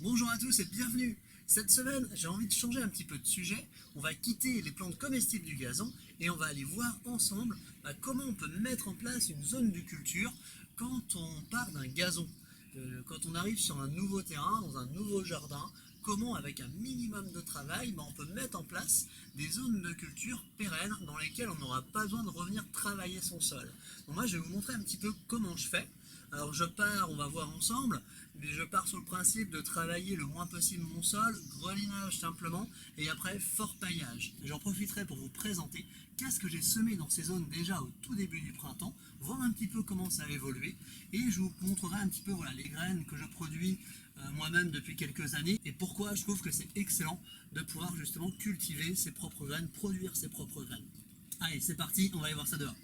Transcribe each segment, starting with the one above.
Bonjour à tous et bienvenue. Cette semaine, j'ai envie de changer un petit peu de sujet. On va quitter les plantes comestibles du gazon et on va aller voir ensemble comment on peut mettre en place une zone de culture quand on part d'un gazon. Quand on arrive sur un nouveau terrain, dans un nouveau jardin, comment avec un minimum de travail, on peut mettre en place des zones de culture pérennes dans lesquelles on n'aura pas besoin de revenir travailler son sol. Donc moi, je vais vous montrer un petit peu comment je fais. Alors je pars, on va voir ensemble, mais je pars sur le principe de travailler le moins possible mon sol, grelinage simplement, et après fort paillage. J'en profiterai pour vous présenter qu'est-ce que j'ai semé dans ces zones déjà au tout début du printemps, voir un petit peu comment ça a évolué, et je vous montrerai un petit peu les graines que je produis moi-même depuis quelques années, et pourquoi je trouve que c'est excellent de pouvoir justement cultiver ses propres graines, produire ses propres graines. Allez, c'est parti, on va aller voir ça dehors.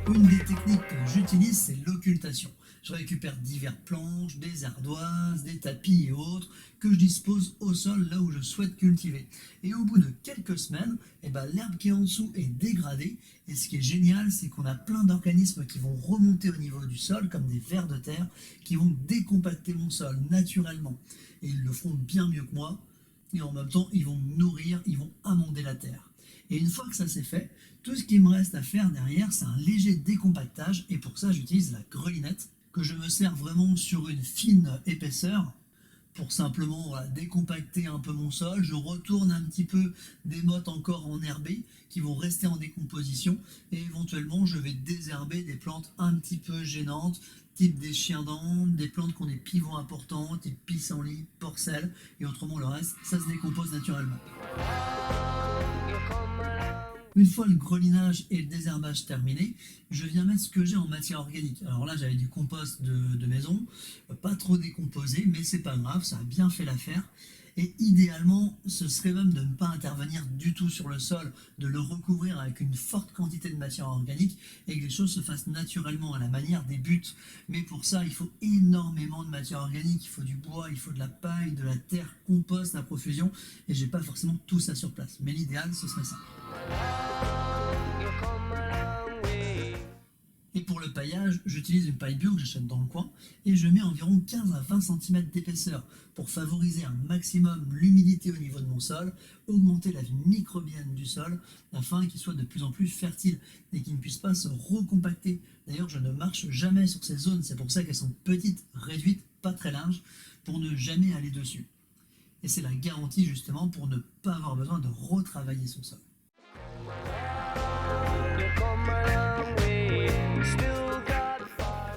Une des techniques que j'utilise, c'est l'occultation. Je récupère diverses planches, des ardoises, des tapis et autres que je dispose au sol là où je souhaite cultiver. Et au bout de quelques semaines, l'herbe qui est en dessous est dégradée. Et ce qui est génial, c'est qu'on a plein d'organismes qui vont remonter au niveau du sol, comme des vers de terre, qui vont décompacter mon sol naturellement. Et ils le font bien mieux que moi. Et en même temps, ils vont me nourrir, ils vont amender la terre. Et une fois que ça c'est fait, tout ce qui me reste à faire derrière, c'est un léger décompactage. Et pour ça, j'utilise la grelinette, que je me sers vraiment sur une fine épaisseur, pour simplement décompacter un peu mon sol. Je retourne un petit peu des mottes encore enherbées qui vont rester en décomposition. Et éventuellement, je vais désherber des plantes un petit peu gênantes, type des chiens dents, des plantes qui ont des pivots importants, type pissenlit, porcelle, et autrement le reste, ça se décompose naturellement. Une fois le grelinage et le désherbage terminés, je viens mettre ce que j'ai en matière organique. Alors là, j'avais du compost de maison, pas trop décomposé, mais c'est pas grave, ça a bien fait l'affaire. Et idéalement, ce serait même de ne pas intervenir du tout sur le sol, de le recouvrir avec une forte quantité de matière organique et que les choses se fassent naturellement à la manière des buts. Mais pour ça, il faut énormément de matière organique, il faut du bois, il faut de la paille, de la terre, compost à profusion, et j'ai pas forcément tout ça sur place. Mais l'idéal, ce serait ça. Et pour le paillage, j'utilise une paille bio que j'achète dans le coin et je mets environ 15 à 20 cm d'épaisseur pour favoriser un maximum l'humidité au niveau de mon sol, augmenter la vie microbienne du sol afin qu'il soit de plus en plus fertile et qu'il ne puisse pas se recompacter. D'ailleurs, je ne marche jamais sur ces zones, c'est pour ça qu'elles sont petites, réduites, pas très larges, pour ne jamais aller dessus. Et c'est la garantie justement pour ne pas avoir besoin de retravailler son sol.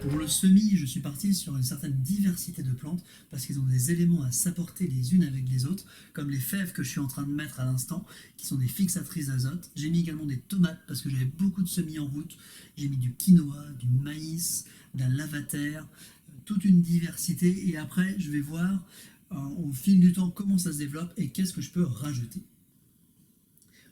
Pour le semis, je suis parti sur une certaine diversité de plantes parce qu'ils ont des éléments à s'apporter les unes avec les autres, comme les fèves que je suis en train de mettre à l'instant, qui sont des fixatrices d'azote. J'ai mis également des tomates parce que j'avais beaucoup de semis en route. J'ai mis du quinoa, du maïs, de la lavater, toute une diversité. Et après, je vais voir au fil du temps comment ça se développe et qu'est-ce que je peux rajouter.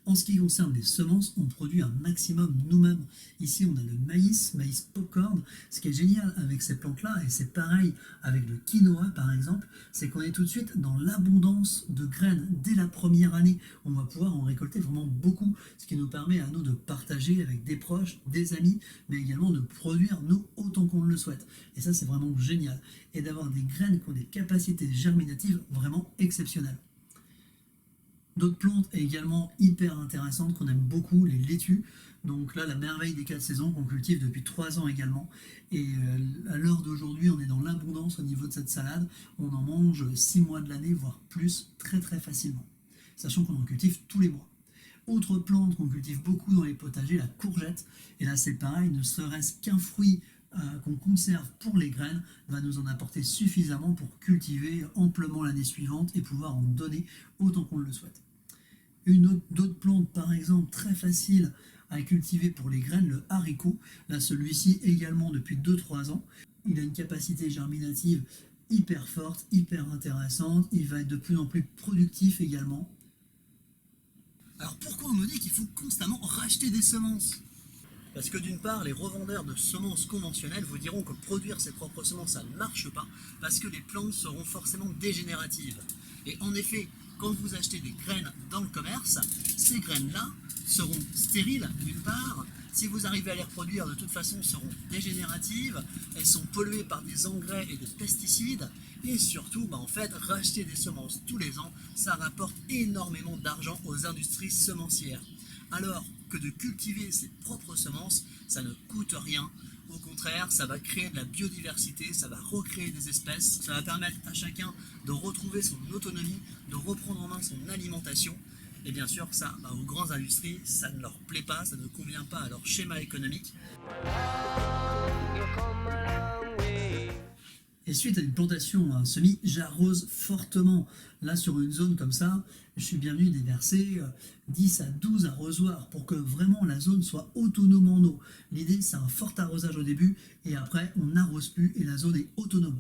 En ce qui concerne les semences, on produit un maximum nous-mêmes. Ici, on a le maïs popcorn. Ce qui est génial avec ces plantes-là, et c'est pareil avec le quinoa par exemple, c'est qu'on est tout de suite dans l'abondance de graines. Dès la première année, on va pouvoir en récolter vraiment beaucoup, ce qui nous permet à nous de partager avec des proches, des amis, mais également de produire nous autant qu'on le souhaite. Et ça, c'est vraiment génial. Et d'avoir des graines qui ont des capacités germinatives vraiment exceptionnelles. D'autres plantes également hyper intéressantes qu'on aime beaucoup, les laitues. Donc là, la merveille des 4 saisons qu'on cultive depuis 3 ans également. Et à l'heure d'aujourd'hui, on est dans l'abondance au niveau de cette salade. On en mange 6 mois de l'année, voire plus, très très facilement. Sachant qu'on en cultive tous les mois. Autre plante qu'on cultive beaucoup dans les potagers, la courgette. Et là, c'est pareil, ne serait-ce qu'un fruit qu'on conserve pour les graines va nous en apporter suffisamment pour cultiver amplement l'année suivante et pouvoir en donner autant qu'on le souhaite. D'autres plantes, par exemple, très faciles à cultiver pour les graines, le haricot. Là, celui-ci également depuis 2-3 ans. Il a une capacité germinative hyper forte, hyper intéressante. Il va être de plus en plus productif également. Alors pourquoi on me dit qu'il faut constamment racheter des semences? Parce que d'une part, les revendeurs de semences conventionnelles vous diront que produire ses propres semences, ça ne marche pas, parce que les plantes seront forcément dégénératives. Et en effet, quand vous achetez des graines dans le commerce, ces graines-là seront stériles d'une part. Si vous arrivez à les reproduire, de toute façon, seront dégénératives. Elles sont polluées par des engrais et des pesticides. Et surtout, en fait, racheter des semences tous les ans, ça rapporte énormément d'argent aux industries semencières. Alors que de cultiver ses propres semences, ça ne coûte rien. Au contraire, ça va créer de la biodiversité, ça va recréer des espèces, ça va permettre à chacun de retrouver son autonomie, de reprendre en main son alimentation. Et bien sûr, ça, aux grandes industries, ça ne leur plaît pas, ça ne convient pas à leur schéma économique. Et suite à une plantation à un semis, j'arrose fortement. Là, sur une zone comme ça, je suis bien venu déverser 10 à 12 arrosoirs pour que vraiment la zone soit autonome en eau. L'idée, c'est un fort arrosage au début et après, on n'arrose plus et la zone est autonome.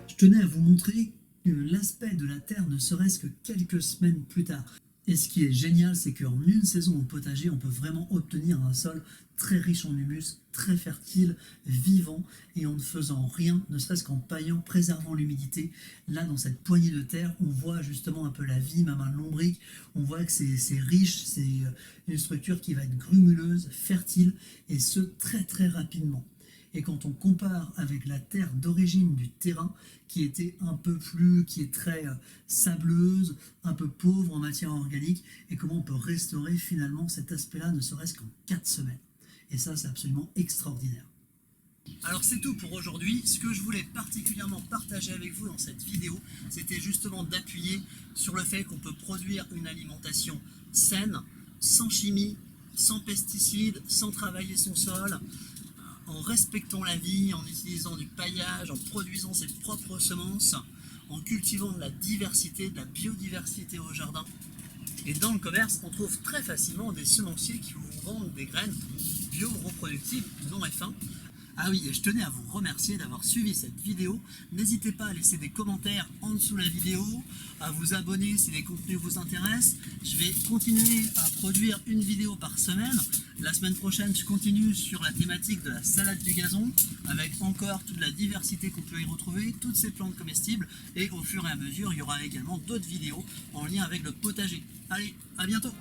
Je tenais à vous montrer l'aspect de la terre ne serait-ce que quelques semaines plus tard. Et ce qui est génial, c'est qu'en une saison au potager, on peut vraiment obtenir un sol très riche en humus, très fertile, vivant, et en ne faisant rien, ne serait-ce qu'en paillant, préservant l'humidité. Là, dans cette poignée de terre, on voit justement un peu la vie, même un lombric. On voit que c'est riche, c'est une structure qui va être grumuleuse, fertile, et ce, très très rapidement. Et quand on compare avec la terre d'origine du terrain, qui était un peu plus, qui est très sableuse, un peu pauvre en matière organique, et comment on peut restaurer finalement cet aspect-là, ne serait-ce qu'en 4 semaines. Et ça, c'est absolument extraordinaire. Alors c'est tout pour aujourd'hui. Ce que je voulais particulièrement partager avec vous dans cette vidéo, c'était justement d'appuyer sur le fait qu'on peut produire une alimentation saine, sans chimie, sans pesticides, sans travailler son sol, en respectant la vie, en utilisant du paillage, en produisant ses propres semences, en cultivant de la diversité, de la biodiversité au jardin. Et dans le commerce, on trouve très facilement des semenciers qui vous vendent des graines bio-reproductives non F1. Ah oui, et je tenais à vous remercier d'avoir suivi cette vidéo. N'hésitez pas à laisser des commentaires en dessous de la vidéo, à vous abonner si les contenus vous intéressent. Je vais continuer à produire une vidéo par semaine. La semaine prochaine, je continue sur la thématique de la salade du gazon, avec encore toute la diversité qu'on peut y retrouver, toutes ces plantes comestibles. Et au fur et à mesure, il y aura également d'autres vidéos en lien avec le potager. Allez, à bientôt!